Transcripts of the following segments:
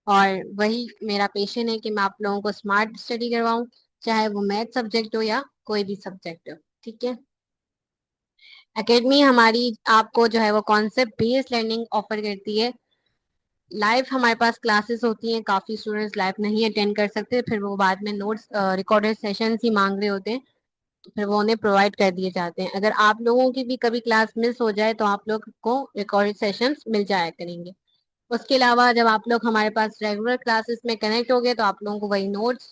और वही मेरा पेशन है कि मैं आप लोगों को स्मार्ट स्टडी करवाऊं, चाहे वो मैथ सब्जेक्ट हो या कोई भी सब्जेक्ट हो। ठीक है। एकेडमी हमारी आपको जो है वो कॉन्सेप्ट बेस्ड लर्निंग ऑफर करती है। लाइव हमारे पास क्लासेस होती हैं, काफी स्टूडेंट्स लाइव नहीं अटेंड कर सकते, फिर वो बाद में नोट्स रिकॉर्डेड सेशंस ही मांग रहे होते हैं, तो फिर वो उन्हें प्रोवाइड कर दिए जाते हैं। अगर आप लोगों की भी कभी क्लास मिस हो जाए तो आप लोग को रिकॉर्डेड सेशंस मिल जाया करेंगे। उसके अलावा जब आप लोग हमारे पास रेगुलर क्लासेस में कनेक्ट हो गए तो आप लोगों को वही नोट्स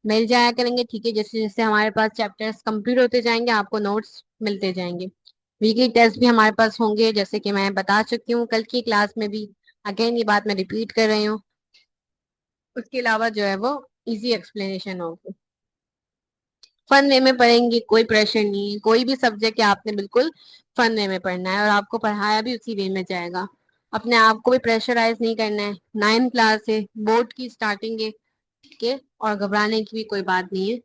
मिल जाया करेंगे। ठीक है, जैसे जैसे हमारे पास चैप्टर्स कंप्लीट होते जाएंगे आपको नोट्स मिलते जाएंगे। वीकली टेस्ट भी हमारे पास होंगे, जैसे कि मैं बता चुकी हूँ कल की क्लास में भी। अगेन ये बात मैं रिपीट कर रही हूँ। उसके अलावा जो है वो इजी एक्सप्लेनेशन होगी। फन वे में पढ़ेंगे, कोई प्रेशर नहीं है, कोई भी सब्जेक्ट है आपने बिल्कुल फन वे में पढ़ना है और आपको पढ़ाया भी उसी वे में जाएगा। अपने आप को भी प्रेशराइज नहीं करना है। 9th क्लास है, बोर्ड की स्टार्टिंग है। ठीक है, और घबराने की भी कोई बात नहीं है।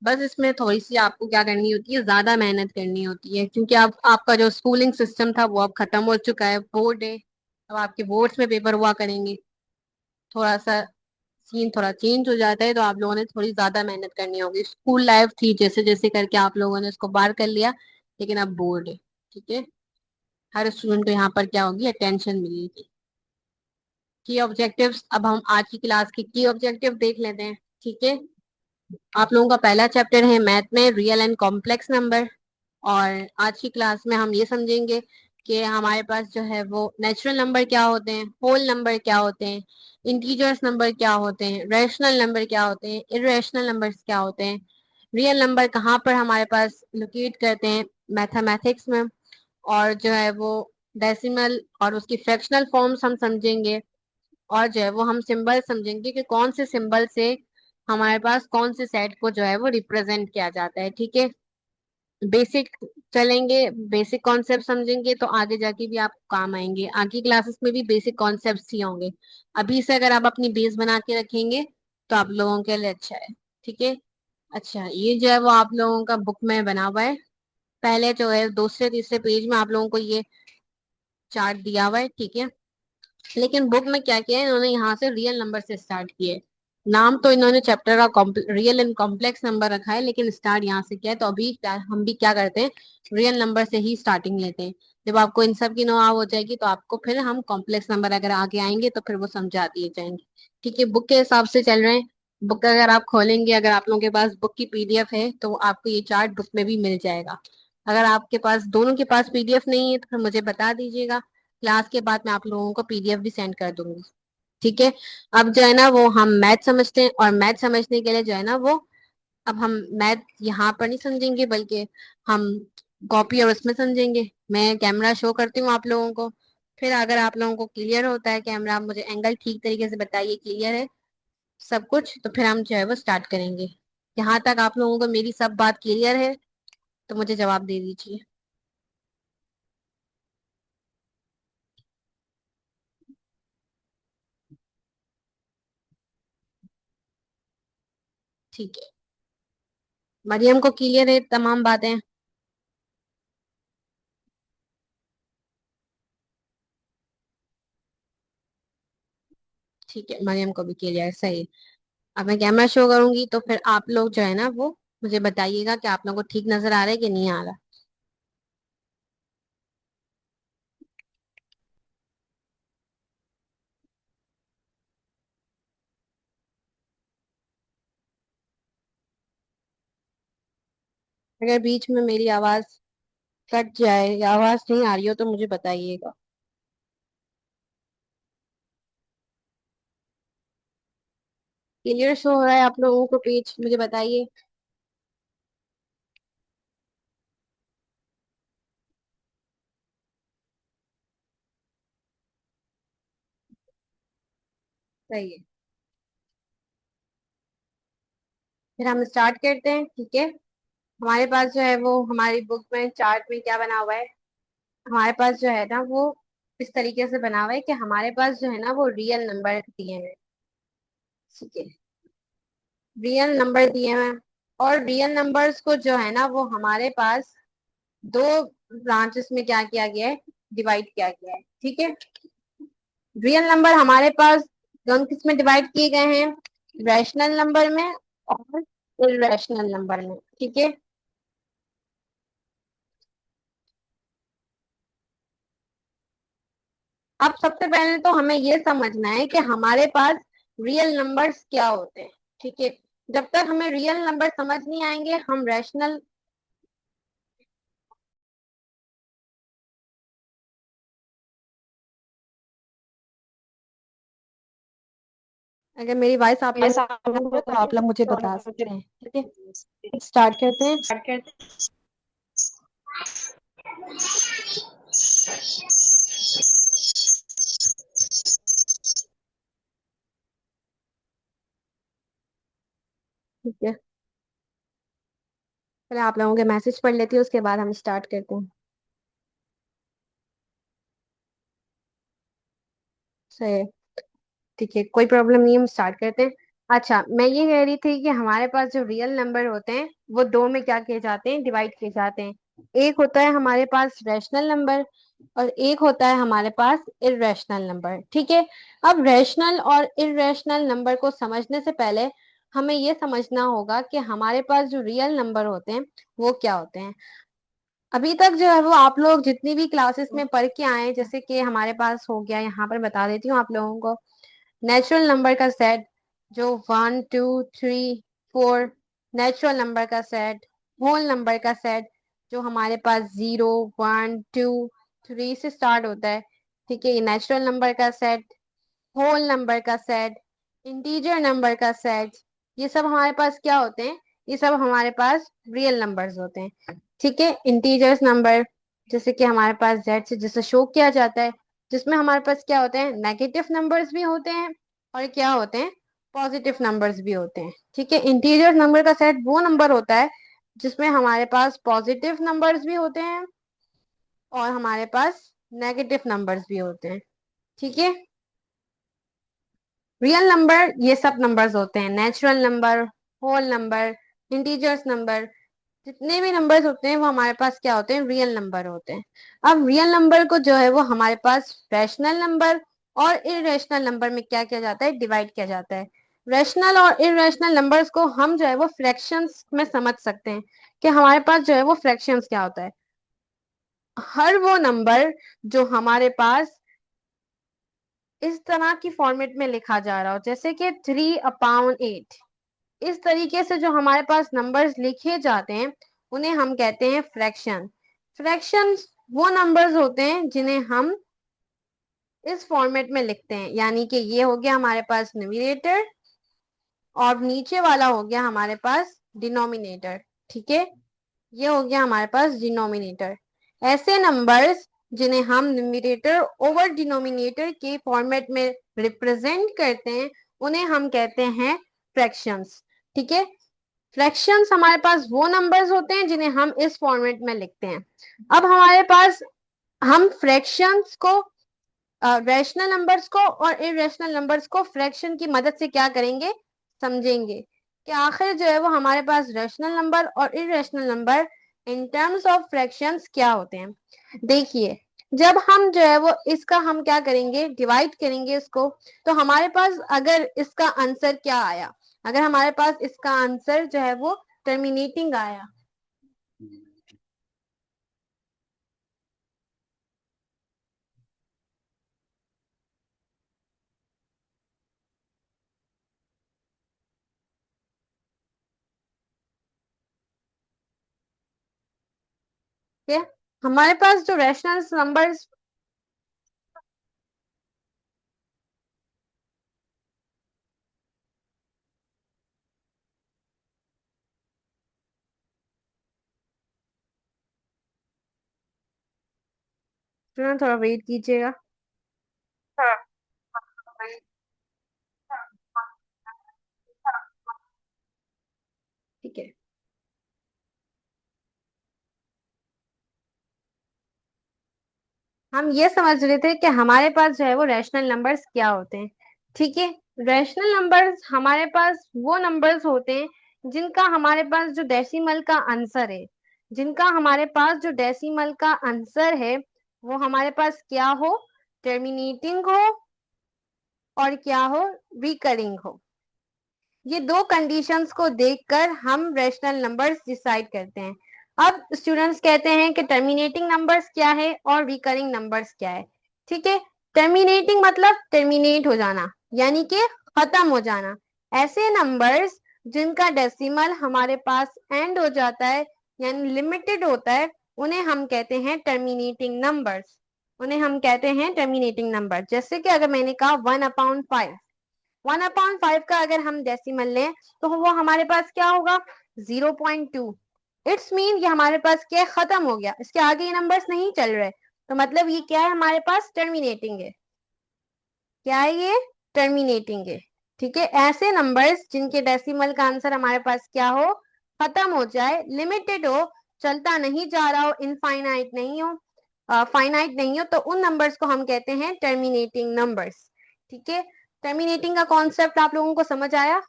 बस इसमें थोड़ी सी आपको क्या करनी होती है, ज्यादा मेहनत करनी होती है, क्योंकि आप आपका जो स्कूलिंग सिस्टम था वो अब खत्म हो चुका है, बोर्ड है। अब आपके बोर्ड्स में पेपर हुआ करेंगे। थोड़ा सा सीन थोड़ा चेंज हो जाता है, तो आप लोगों ने थोड़ी ज्यादा मेहनत करनी होगी। स्कूल लाइफ थी जैसे जैसे करके आप लोगों ने उसको पार कर लिया, लेकिन अब बोर्ड है। ठीक है, हर स्टूडेंट को यहाँ पर क्या होगी, अटेंशन मिलेगी। की ऑब्जेक्टिव्स, अब हम आज की क्लास के की ऑब्जेक्टिव देख लेते हैं। ठीक है, आप लोगों का पहला चैप्टर है मैथ में रियल एंड कॉम्प्लेक्स नंबर। और आज की क्लास में हम ये समझेंगे कि हमारे पास जो है वो नेचुरल नंबर क्या होते हैं, होल नंबर क्या होते हैं, इंटीजर्स नंबर क्या होते हैं, रैशनल नंबर क्या होते हैं, इरेशनल नंबर्स क्या होते हैं, रियल नंबर कहाँ पर हमारे पास लोकेट करते हैं मैथमेटिक्स में, और जो है वो डेसिमल और उसकी फ्रैक्शनल फॉर्म्स हम समझेंगे। और जो है वो हम सिंबल समझेंगे कि कौन से सिंबल से हमारे पास कौन से सेट को जो है वो रिप्रेजेंट किया जाता है। ठीक है, बेसिक चलेंगे, बेसिक कॉन्सेप्ट समझेंगे तो आगे जाके भी आपको काम आएंगे। आगे क्लासेस में भी बेसिक कॉन्सेप्ट्स ही होंगे। अभी से अगर आप अपनी बेस बना के रखेंगे तो आप लोगों के लिए अच्छा है। ठीक है। अच्छा, ये जो है वो आप लोगों का बुक में बना हुआ है। पहले जो है दूसरे तीसरे पेज में आप लोगों को ये चार्ट दिया हुआ है। ठीक है, लेकिन बुक में क्या किया है इन्होंने, यहाँ से रियल नंबर से स्टार्ट किए। नाम तो इन्होंने चैप्टर का रियल एंड कॉम्प्लेक्स नंबर रखा है, लेकिन स्टार्ट यहाँ से किया है। तो अभी हम भी क्या करते हैं, रियल नंबर से ही स्टार्टिंग लेते हैं। जब आपको इन सब की नॉलेज हो जाएगी तो आपको फिर हम कॉम्प्लेक्स नंबर अगर आगे आएंगे तो फिर वो समझा दिए जाएंगे। ठीक है, बुक के हिसाब से चल रहे हैं। बुक अगर आप खोलेंगे, अगर आप लोगों के पास बुक की पीडीएफ है तो आपको ये चार्ट बुक में भी मिल जाएगा। अगर आपके पास दोनों के पास पीडीएफ नहीं है तो फिर मुझे बता दीजिएगा, क्लास के बाद मैं आप लोगों को पीडीएफ भी सेंड कर दूंगी। ठीक है। अब जो है ना वो हम मैथ समझते हैं, और मैथ समझने के लिए जो है ना वो, अब हम मैथ यहाँ पर नहीं समझेंगे बल्कि हम कॉपी और उसमें समझेंगे। मैं कैमरा शो करती हूँ आप लोगों को, फिर अगर आप लोगों को क्लियर होता है कैमरा, आप मुझे एंगल ठीक तरीके से बताइए, क्लियर है सब कुछ, तो फिर हम जो है वो स्टार्ट करेंगे। यहाँ तक आप लोगों को मेरी सब बात क्लियर है तो मुझे जवाब दे दीजिए। ठीक है, मरियम को क्लियर है तमाम बातें? ठीक है, मरियम को भी क्लियर है, सही। अब मैं कैमरा शो करूंगी तो फिर आप लोग जो है ना वो मुझे बताइएगा कि आप लोगों को ठीक नजर आ रहा है कि नहीं आ रहा। अगर बीच में मेरी आवाज कट जाए या आवाज नहीं आ रही हो तो मुझे बताइएगा। क्लियर शो हो रहा है आप लोगों को पेज, मुझे बताइए। सही है, फिर हम स्टार्ट करते हैं। ठीक है, हमारे पास जो है वो हमारी बुक में चार्ट में क्या बना हुआ है, हमारे पास जो है ना वो इस तरीके से बना हुआ है कि हमारे पास जो है ना वो रियल नंबर दिए हैं। ठीक है, रियल नंबर दिए हैं, और रियल नंबर्स को जो है ना वो हमारे पास दो ब्रांचेस में क्या किया गया है, डिवाइड किया गया है। ठीक है, रियल नंबर हमारे पास दोनों किस में डिवाइड किए गए हैं, रैशनल नंबर में और इरेशनल नंबर में, ठीक है। अब सबसे पहले तो हमें ये समझना है कि हमारे पास रियल नंबर्स क्या होते हैं, ठीक है। जब तक हमें रियल नंबर समझ नहीं आएंगे हम रैशनल, अगर मेरी वॉइस आप मेरे लोग सामने हो तो आप लोग मुझे तो बता मुझे सकते हैं, ठीक है। स्टार्ट करते हैं। स्टार्ट करते ठीक है, पहले आप लोगों के मैसेज पढ़ लेती हूँ उसके बाद हम स्टार्ट करते हैं। सही, ठीक है, कोई प्रॉब्लम नहीं, हम स्टार्ट करते हैं। अच्छा, मैं ये कह रही थी कि हमारे पास जो रियल नंबर होते हैं वो दो में क्या किए जाते हैं, डिवाइड किए जाते हैं। एक होता है हमारे पास रैशनल नंबर और एक होता है हमारे पास इरेशनल नंबर, ठीक है। अब रैशनल और इरेशनल नंबर को समझने से पहले हमें ये समझना होगा कि हमारे पास जो रियल नंबर होते हैं वो क्या होते हैं। अभी तक जो है वो आप लोग जितनी भी क्लासेस में पढ़ के आए हैं, जैसे कि हमारे पास हो गया, यहाँ पर बता देती हूँ आप लोगों को, नेचुरल नंबर का सेट जो 1 2 3 4, नेचुरल नंबर का सेट, होल नंबर का सेट जो हमारे पास 0 1 2 3 से स्टार्ट होता है, ठीक है, ये नेचुरल नंबर का सेट, होल नंबर का सेट, इंटीजर नंबर का सेट, ये सब हमारे पास क्या होते हैं, ये सब हमारे पास रियल नंबर्स होते हैं, ठीक है। इंटीजर्स नंबर जैसे कि हमारे पास जेड से जिसे शो किया जाता है, जिसमें हमारे पास क्या होते हैं, नेगेटिव नंबर्स भी होते हैं और क्या होते हैं, पॉजिटिव नंबर्स भी होते हैं, ठीक है। इंटीजर नंबर का सेट वो नंबर होता है जिसमें हमारे पास पॉजिटिव नंबर्स भी होते हैं और हमारे पास नेगेटिव नंबर्स भी होते हैं, ठीक है। रियल नंबर ये सब नंबर्स होते हैं, natural number, whole number, integers number, जितने भी नंबर्स होते हैं वो हमारे पास क्या होते हैं, रियल नंबर होते हैं। अब रियल नंबर को जो है वो हमारे पास रैशनल नंबर और इरेशनल नंबर में क्या किया जाता है, डिवाइड किया जाता है। रैशनल और इरेशनल नंबर्स को हम जो है वो फ्रैक्शंस में समझ सकते हैं कि हमारे पास जो है वो फ्रैक्शंस क्या होता है, हर वो नंबर जो हमारे पास इस तरह की फॉर्मेट में लिखा जा रहा हो, जैसे कि 3/8, इस तरीके से जो हमारे पास नंबर्स लिखे जाते हैं उन्हें हम कहते हैं फ्रैक्शन। फ्रैक्शंस वो नंबर्स होते हैं जिन्हें हम इस फॉर्मेट में लिखते हैं, यानी कि ये हो गया हमारे पास न्यूमरेटर और नीचे वाला हो गया हमारे पास डिनोमिनेटर, ठीक है। ये हो गया हमारे पास डिनोमिनेटर। ऐसे नंबर्स जिन्हें हम न्यूमरेटर ओवर डिनोमिनेटर के फॉर्मेट में रिप्रेजेंट करते हैं उन्हें हम कहते हैं फ्रैक्शंस, ठीक है। फ्रैक्शंस हमारे पास वो नंबर्स होते हैं जिन्हें हम इस फॉर्मेट में लिखते हैं। अब हमारे पास हम फ्रैक्शंस को, रैशनल नंबर्स को और इरेशनल नंबर्स को फ्रैक्शन की मदद से क्या करेंगे, समझेंगे कि आखिर जो है वो हमारे पास रैशनल नंबर और irrational number in terms of fractions क्या होते हैं। देखिए, जब हम जो है वो इसका हम क्या करेंगे, डिवाइड करेंगे इसको, तो हमारे पास अगर इसका आंसर क्या आया, अगर हमारे पास इसका आंसर जो है वो टर्मिनेटिंग आया, ठीक है, हमारे पास जो रैशनल नंबर्स, थोड़ा वेट कीजिएगा। हाँ। ठीक है, हम ये समझ रहे थे कि हमारे पास जो है वो रैशनल नंबर्स क्या होते हैं, ठीक है। रैशनल नंबर्स हमारे पास वो नंबर्स होते हैं जिनका हमारे पास जो डेसिमल का आंसर है, जिनका हमारे पास जो डेसिमल का आंसर है वो हमारे पास क्या हो, टर्मिनेटिंग हो और क्या हो, रिकरिंग हो। ये दो कंडीशंस को देखकर हम रैशनल नंबर्स डिसाइड करते हैं। अब स्टूडेंट्स कहते हैं कि टर्मिनेटिंग नंबर्स क्या है और रिकरिंग नंबर्स क्या है। ठीक है, टर्मिनेटिंग मतलब टर्मिनेट हो जाना, यानी कि खत्म हो जाना। ऐसे नंबर्स जिनका डेसिमल हमारे पास एंड हो जाता है, यानी लिमिटेड होता है, उन्हें हम कहते हैं टर्मिनेटिंग नंबर्स। उन्हें हम कहते हैं टर्मिनेटिंग नंबर। जैसे कि अगर मैंने कहा 1/5, 1/5 का अगर हम डेसिमल लें तो वो हमारे पास क्या होगा, 0.2। इट्स मीन ये हमारे पास क्या खत्म हो गया, इसके आगे ये नंबर्स नहीं चल रहे, तो मतलब ये क्या है, हमारे पास टर्मिनेटिंग है। क्या है ये, टर्मिनेटिंग है। ठीक है, ऐसे नंबर्स जिनके डेसिमल का आंसर हमारे पास क्या हो, खत्म हो जाए, लिमिटेड हो, चलता नहीं जा रहा हो, इनफाइनाइट नहीं हो, फाइनाइट नहीं हो, तो उन नंबर्स को हम कहते हैं टर्मिनेटिंग नंबर्स। ठीक है, टर्मिनेटिंग का कॉन्सेप्ट आप लोगों को समझ आया।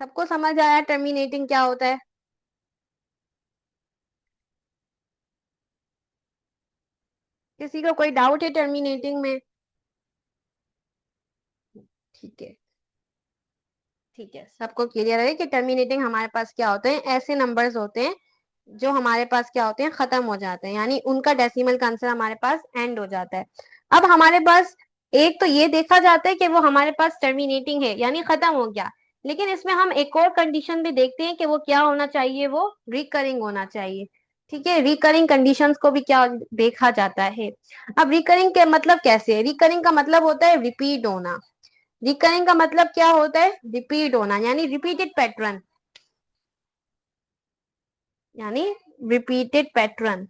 सबको समझ आया टर्मिनेटिंग क्या होता है। किसी को कोई डाउट है टर्मिनेटिंग में। ठीक है, ठीक है, सबको क्लियर है कि टर्मिनेटिंग हमारे पास क्या होते हैं, ऐसे नंबर्स होते हैं जो हमारे पास क्या होते हैं, खत्म हो जाते हैं, यानी उनका डेसिमल का आंसर हमारे पास एंड हो जाता है। अब हमारे पास एक तो ये देखा जाता है कि वो हमारे पास टर्मिनेटिंग है यानी खत्म हो गया, लेकिन इसमें हम एक और कंडीशन भी देखते हैं कि वो क्या होना चाहिए, वो रिकरिंग होना चाहिए। ठीक है, रिकरिंग कंडीशंस को भी क्या देखा जाता है। अब रिकरिंग के मतलब कैसे, रिकरिंग का मतलब होता है रिपीट होना। रिकरिंग का मतलब क्या होता है, रिपीट होना, यानी रिपीटेड पैटर्न, यानी रिपीटेड पैटर्न,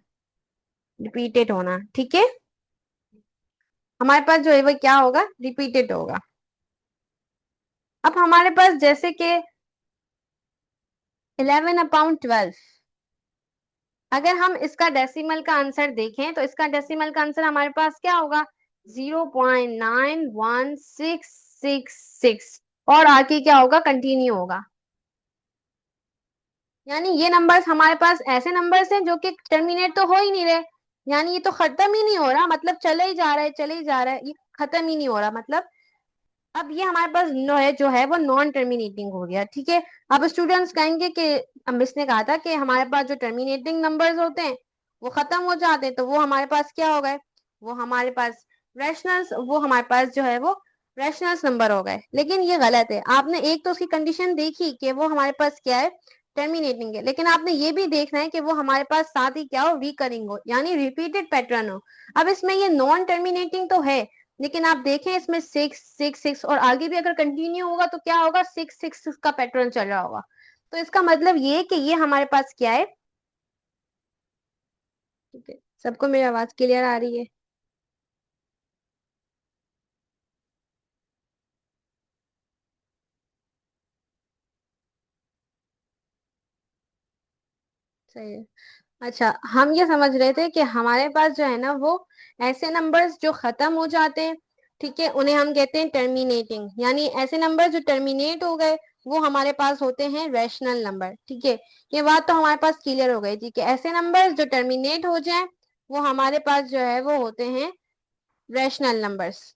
रिपीटेड होना। ठीक है, हमारे पास जो है वो क्या होगा, रिपीटेड होगा। अब हमारे पास जैसे कि 11/12, अगर हम इसका डेसिमल का आंसर देखें तो इसका डेसिमल का आंसर हमारे पास क्या होगा, 0.91666, और आगे क्या होगा, कंटिन्यू होगा। यानी ये नंबर्स हमारे पास ऐसे नंबर्स हैं जो कि टर्मिनेट तो हो ही नहीं रहे, यानी ये तो खत्म ही नहीं हो रहा, मतलब चले ही जा रहा है, चले ही जा रहा है, ये खत्म ही नहीं हो रहा, मतलब अब ये हमारे पास नो है जो है वो नॉन टर्मिनेटिंग हो गया। ठीक है, अब स्टूडेंट्स कहेंगे कि मिस ने कहा था कि हमारे पास जो टर्मिनेटिंग नंबर्स होते हैं वो खत्म हो जाते हैं, तो वो हमारे पास क्या हो गए, वो हमारे पास रैशनल्स, वो हमारे पास जो है वो रैशनल्स नंबर हो गए। लेकिन ये गलत है, आपने एक तो उसकी कंडीशन देखी कि वो हमारे पास क्या है, टर्मिनेटिंग है, लेकिन आपने ये भी देखना है कि वो हमारे पास साथ ही क्या हो, रिकरिंग हो, यानी रिपीटेड पैटर्न हो। अब इसमें ये नॉन टर्मिनेटिंग तो है, लेकिन आप देखें इसमें 6 6 6 और आगे भी अगर कंटिन्यू होगा तो क्या होगा, 6 6 6 का पैटर्न चल रहा होगा। तो इसका मतलब ये कि ये हमारे पास क्या है। ठीक है, सबको मेरी आवाज क्लियर आ रही है। सही है। अच्छा, हम ये समझ रहे थे कि हमारे पास जो है ना वो ऐसे नंबर्स जो खत्म हो जाते हैं, ठीक है, उन्हें हम कहते हैं टर्मिनेटिंग, यानी ऐसे नंबर जो टर्मिनेट हो गए वो हमारे पास होते हैं रैशनल नंबर। ठीक है, ये बात तो हमारे पास क्लियर हो गई। ठीक है, ऐसे नंबर्स जो टर्मिनेट हो जाए वो हमारे पास जो है वो होते हैं रैशनल नंबर्स।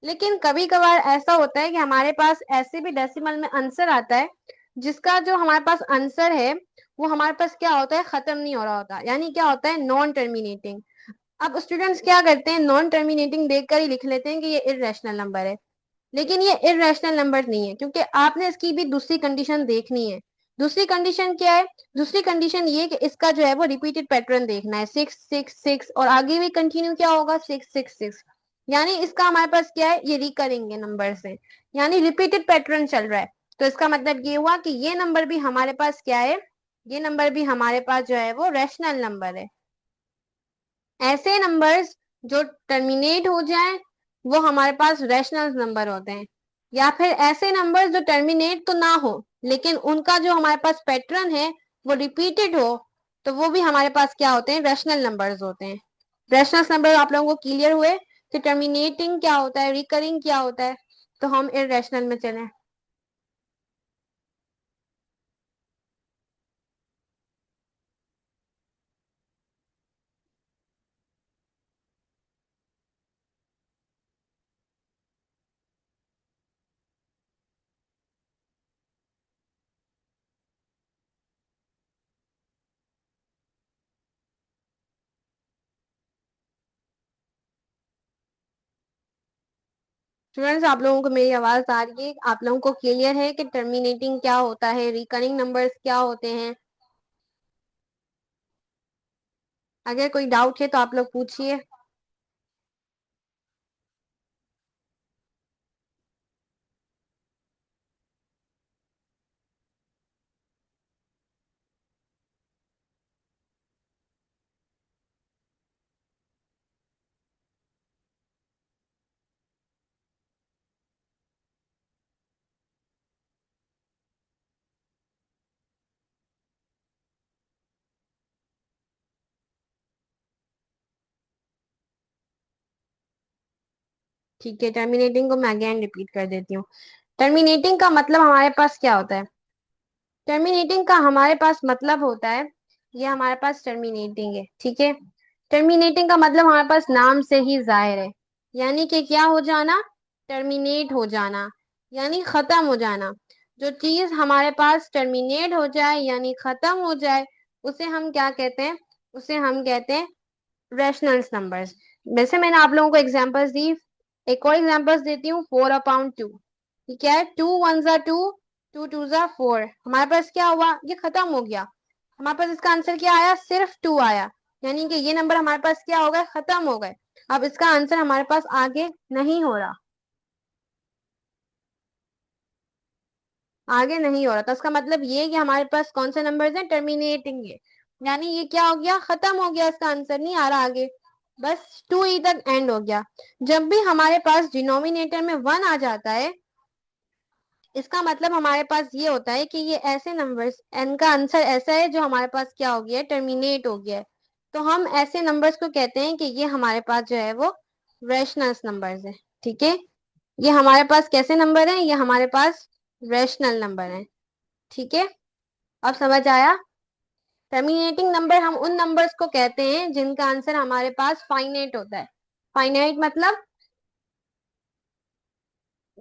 लेकिन कभी कभार ऐसा होता है कि हमारे पास ऐसे भी डेसिमल में आंसर आता है जिसका जो हमारे पास आंसर है वो हमारे पास क्या होता है, खत्म नहीं हो रहा होता, यानी क्या होता है, नॉन टर्मिनेटिंग। अब स्टूडेंट्स क्या करते हैं, नॉन टर्मिनेटिंग देखकर ही लिख लेते हैं कि ये इरेशनल नंबर है, लेकिन ये इरेशनल नंबर नहीं है, क्योंकि आपने इसकी भी दूसरी कंडीशन देखनी है। दूसरी कंडीशन क्या है, दूसरी कंडीशन ये कि इसका जो है वो रिपीटेड पैटर्न देखना है, 6 6 6, और आगे भी कंटिन्यू क्या होगा, 6 6 6, यानी इसका हमारे पास क्या है, ये रिकरिंग नंबर है, यानी रिपीटेड पैटर्न चल रहा है। तो इसका मतलब ये हुआ कि ये नंबर भी हमारे पास क्या है, ये नंबर भी हमारे पास जो है वो रैशनल नंबर है। ऐसे नंबर्स जो टर्मिनेट हो जाएं वो हमारे पास रैशनल नंबर होते हैं, या फिर ऐसे नंबर्स जो टर्मिनेट तो ना हो लेकिन उनका जो हमारे पास पैटर्न है वो रिपीटेड हो, तो वो भी हमारे पास क्या होते हैं, रैशनल नंबर्स होते हैं। रैशनल नंबर आप लोगों को क्लियर हुए कि टर्मिनेटिंग क्या होता है, रिकरिंग क्या होता है। तो हम इरेशनल में चलें। स्टूडेंट्स, आप लोगों को मेरी आवाज आ रही है? आप लोगों को क्लियर है कि टर्मिनेटिंग क्या होता है, रिकरिंग नंबर्स क्या होते हैं? अगर कोई डाउट है तो आप लोग पूछिए। ठीक है, टर्मिनेटिंग को मैं अगेन रिपीट कर देती हूँ। टर्मिनेटिंग का मतलब हमारे पास क्या होता है? टर्मिनेटिंग का हमारे पास मतलब होता है, ये हमारे पास टर्मिनेटिंग है, ठीक है। टर्मिनेटिंग का मतलब हमारे पास नाम से ही जाहिर है, यानी कि क्या हो जाना? टर्मिनेट हो जाना, यानी खत्म हो जाना। जो चीज हमारे पास टर्मिनेट हो जाए यानी खत्म हो जाए, उसे हम क्या कहते हैं? उसे हम कहते हैं रैशनल्स नंबर्स। वैसे मैंने आप लोगों को एग्जांपल्स दी, एक और एग्जांपल्स देती हूँ। 4/2, ये क्या है? 2 1 जा 2, 2 2 जा 4। हमारे पास क्या हुआ? ये खत्म हो गया। हमारे पास इसका आंसर क्या आया? सिर्फ 2 आया, यानी कि ये नंबर हमारे पास क्या हो गए? खत्म हो गए। अब इसका आंसर हमारे पास आगे नहीं हो रहा, आगे नहीं हो रहा। तो इसका मतलब ये है कि हमारे पास कौन से नंबर्स हैं? टर्मिनेटिंग है, यानी ये क्या हो गया? खत्म हो गया, इसका आंसर नहीं आ रहा आगे, बस 2 तक एंड हो गया। जब भी हमारे पास डिनोमिनेटर में 1 आ जाता है, इसका मतलब हमारे पास ये होता है कि ये ऐसे नंबर्स, एन का आंसर ऐसा है जो हमारे पास क्या हो गया है? टर्मिनेट हो गया है। तो हम ऐसे नंबर्स को कहते हैं कि ये हमारे पास जो है वो रैशनल्स नंबर्स है, ठीक है। ये हमारे पास कैसे नंबर है? ये हमारे पास रैशनल नंबर है, ठीक है। अब समझ आया? टर्मिनेटिंग नंबर हम उन नंबर्स को कहते हैं जिनका आंसर हमारे पास फाइनाइट होता है। फाइनाइट मतलब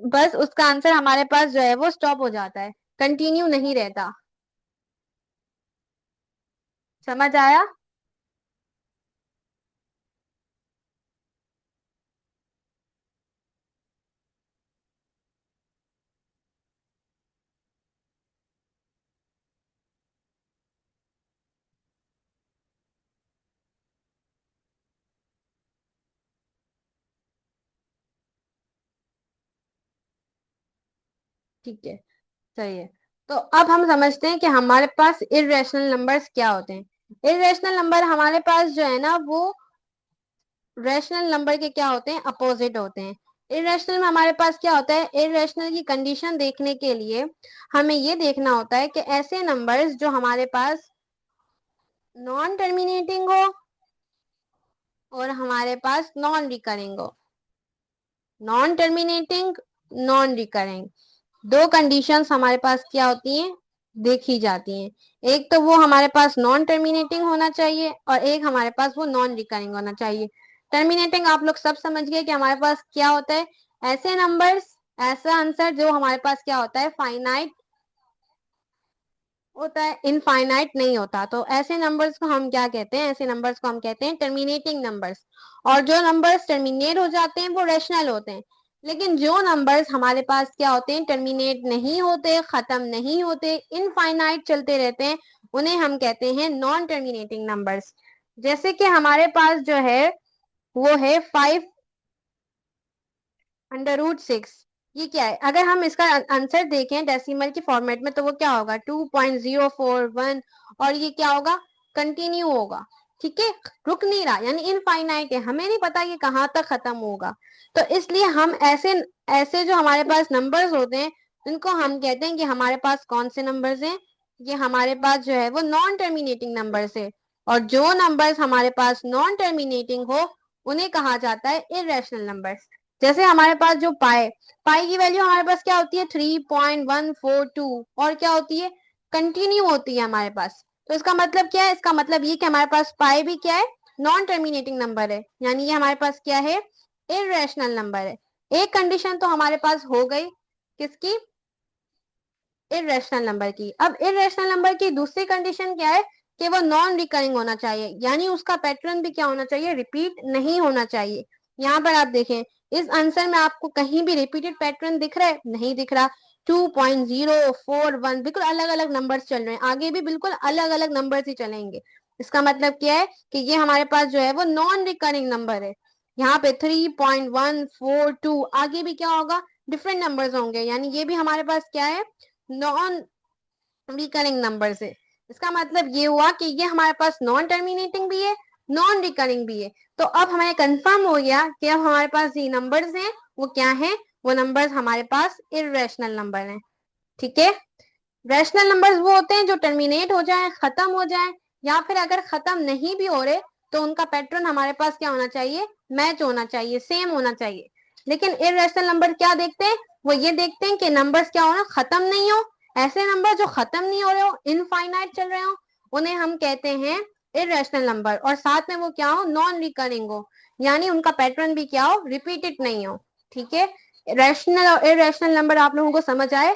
बस उसका आंसर हमारे पास जो है वो स्टॉप हो जाता है, कंटिन्यू नहीं रहता। समझ आया? ठीक है, सही है। तो अब हम समझते हैं कि हमारे पास इरेशनल नंबर्स क्या होते हैं। इरेशनल नंबर हमारे पास जो है ना वो रैशनल नंबर के क्या होते हैं? अपोजिट होते हैं। इरेशनल में हमारे पास क्या होता है? इरेशनल की कंडीशन देखने के लिए हमें ये देखना होता है कि ऐसे नंबर्स जो हमारे पास नॉन टर्मिनेटिंग हो और हमारे पास नॉन रिकरिंग हो। नॉन टर्मिनेटिंग, नॉन रिकरिंग, दो कंडीशंस हमारे पास क्या होती हैं? देखी जाती हैं। एक तो वो हमारे पास नॉन टर्मिनेटिंग होना चाहिए और एक हमारे पास वो नॉन रिकरिंग होना चाहिए। टर्मिनेटिंग आप लोग सब समझ गए कि हमारे पास क्या होता है? ऐसे नंबर्स, ऐसा आंसर जो हमारे पास क्या होता है? फाइनाइट होता है, इनफाइनाइट नहीं होता। तो ऐसे नंबर्स को हम क्या कहते हैं? ऐसे नंबर्स को हम कहते हैं टर्मिनेटिंग नंबर्स। और जो नंबर्स टर्मिनेट हो जाते हैं वो रैशनल होते हैं। लेकिन जो नंबर्स हमारे पास क्या होते हैं? टर्मिनेट नहीं होते, खत्म नहीं होते, इनफाइनाइट चलते रहते हैं, उन्हें हम कहते हैं नॉन टर्मिनेटिंग नंबर्स। जैसे कि हमारे पास जो है वो है 5√6। ये क्या है? अगर हम इसका आंसर देखें डेसिमल के फॉर्मेट में तो वो क्या होगा? 2.041। और ये क्या होगा? कंटिन्यू होगा, ठीक है, रुक नहीं रहा, यानी इनफाइनाइट है, हमें नहीं पता कि कहाँ तक खत्म होगा। तो इसलिए हम ऐसे ऐसे जो हमारे पास नंबर्स होते हैं उनको हम कहते हैं कि हमारे पास कौन से नंबर्स हैं? ये हमारे पास जो है वो नॉन टर्मिनेटिंग नंबर्स है। और जो नंबर्स हमारे पास नॉन टर्मिनेटिंग हो उन्हें कहा जाता है इरेशनल नंबर्स। जैसे हमारे पास जो पाई, पाई की वैल्यू हमारे पास क्या होती है? 3.142। और क्या होती है? कंटिन्यू होती है हमारे पास। तो इसका मतलब क्या है? इसका मतलब ये कि हमारे पास पाई भी क्या है? नॉन टर्मिनेटिंग नंबर है, यानी ये हमारे पास क्या है? इरेशनल नंबर है। एक कंडीशन तो हमारे पास हो गई, किसकी? इरेशनल नंबर की। अब इरेशनल नंबर की दूसरी कंडीशन क्या है? कि वो नॉन रिकरिंग होना चाहिए, यानी उसका पैटर्न भी क्या होना चाहिए? रिपीट नहीं होना चाहिए। यहाँ पर आप देखें इस आंसर में आपको कहीं भी रिपीटेड पैटर्न दिख रहा है? नहीं दिख रहा। 2.041 बिल्कुल अलग अलग नंबर्स चल रहे हैं, आगे भी बिल्कुल अलग अलग नंबर्स ही चलेंगे। इसका मतलब क्या है कि ये हमारे पास जो है वो नॉन रिकरिंग नंबर है। यहाँ पे 3.142, आगे भी क्या होगा? डिफरेंट नंबर्स होंगे, यानी ये भी हमारे पास क्या है? नॉन रिकरिंग नंबर से। इसका मतलब ये हुआ कि ये हमारे पास नॉन टर्मिनेटिंग भी है, नॉन रिकरिंग भी है। तो अब हमें कंफर्म हो गया कि अब हमारे पास ये नंबर्स हैं वो क्या हैं? वो नंबर्स हमारे पास इरेशनल नंबर हैं। ठीक है। रैशनल नंबर्स वो होते हैं जो टर्मिनेट हो जाए, खत्म हो जाए, या फिर अगर खत्म नहीं भी हो रहे तो उनका पैटर्न हमारे पास क्या होना चाहिए? मैच होना चाहिए, सेम होना चाहिए। लेकिन इरेशनल नंबर क्या देखते हैं? वो ये देखते हैं कि नंबर्स क्या हो ना, खत्म नहीं हो। ऐसे नंबर जो खत्म नहीं हो रहे हो, इनफाइनाइट चल रहे हो, उन्हें हम कहते हैं इरेशनल नंबर। और साथ में वो क्या हो? नॉन रिकरिंग हो, यानी उनका पैटर्न भी क्या हो? रिपीटेड नहीं हो। ठीक है। रैशनल और इरेशनल नंबर आप लोगों को समझ आए?